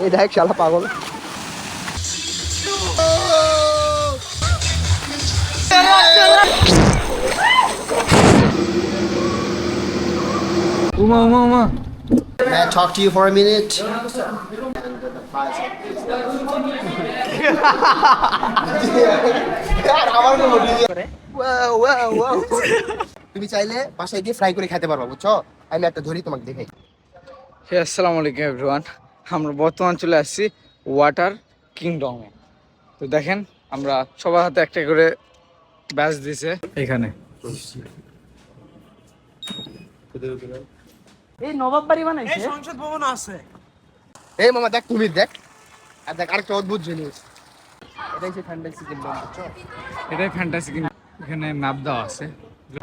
এই দেখ শালা পাগল। Uma Uma Uma May I talk to you for a minute? তুমি চাইলে বাসায় গিয়ে ফ্রাই করে খেতে পারবা, বুঝছো? আমি একটা ধরি তোমাকে দেখাই। হে আসসালামু আলাইকুম এভরিওয়ান। আমরা বর্তমান চলে আসছি ওয়াটার কিংডমে। তো দেখেন আমরা সবার হাতে একটা করে ব্যাচ দিছে এখানে। এই নবাব বাড়ি বানাইছে, এই সংসদ ভবন আছে। এই মামা দেখ, তুমি দেখ, আর দেখ আরেকটা অদ্ভুত জিনিস। এটাই হচ্ছে ফ্যান্টাসি কিংডম, বুঝছো? এটাই ফ্যান্টাসি কিংডম। এখানে ম্যাপ দেওয়া আছে।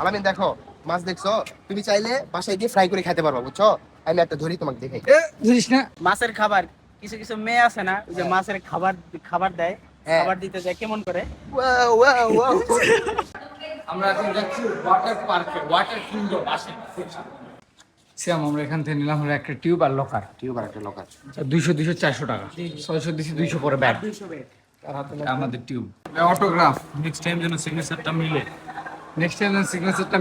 আলামিন দেখো, মাছ দেখছো? তুমি চাইলে বাসায় গিয়ে ফ্রাই করে খেতে পারবা, বুঝছো? আমি একটা ধরি তোমাকে দেখাই। বুঝিস না মাছের খাবার কিছু কিছু মেয়ে আছে না, ওই যে মাছের খাবার দেয়, খাবার দিতে যায় কেমন করে। আমরা এখন যাচ্ছি ওয়াটার পার্কে, ওয়াটার কিংডম। আসেন সিয়াম, আমরা এখান থেকে নিলাম হলো একটা টিউব আর লকার। টিউব আর একটা লকার। 200 400 টাকা, 600 দিছি, 200 পরে ব্যাগ। আমাদের টিউব অটোগ্রাফ। নেক্সট টাইম যেন সিগনেচারটা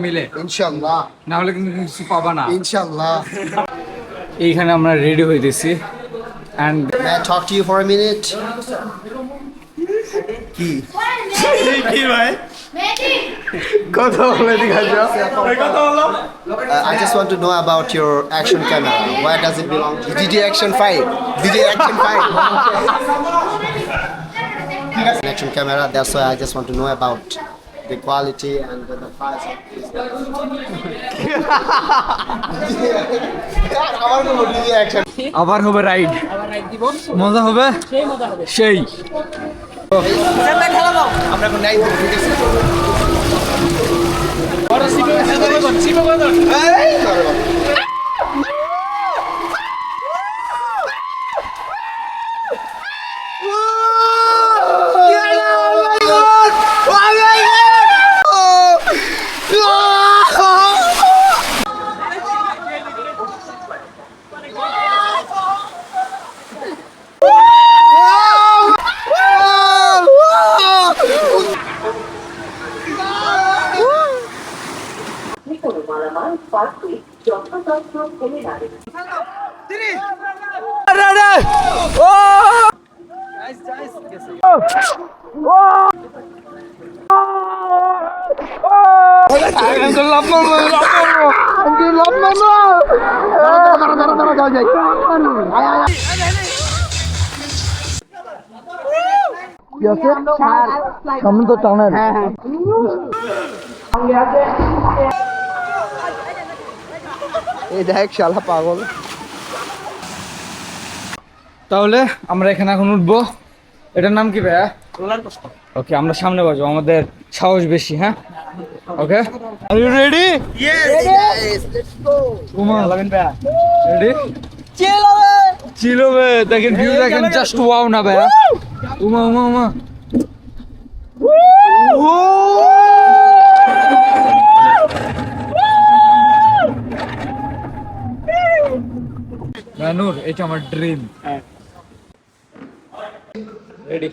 মিলে, ইনশাআল্লাহ। না হলে কিন্তু কিছু পাবা না। ইনশাআল্লাহ। এইখানে আমরা রেডি হইতেছি and May I talk to you for a minute? কি ভাই? কথা বলে দেখাচ্ছো? I just want to know about your action camera. Where does it belong to? DJ Action 5. DJ Action 5. Action camera. That's why I just want to know about the quality and the price of this. আবার হবে ride, মজা হবে, সেই আমরা এখন নাই দেবো, ঠিক আছে? এই, ধরো বাবা। কোনো মালামাল পার্কে যথাযথ ফেলে না রেখে সামনে তো টানেন। এই দেখ শালা পাগল। তাহলে আমরা এখানে এখন উঠবো। এটার নাম কি ভাইয়া? Roller coaster. ওকে, আমরা সামনে বাজবো, আমাদের সাহস বেশি। হ্যাঁ, okay, are you ready? Yes, let's go. Uma Alamin ভাইয়া রেডি? চিল হবে। দেখেন ভিউ, দেখেন, জাস্ট ওয়াও না ভাইয়া। উমা উমা উমা নূর, এটা আমার ড্রিম। হ্যাঁ। রেডি?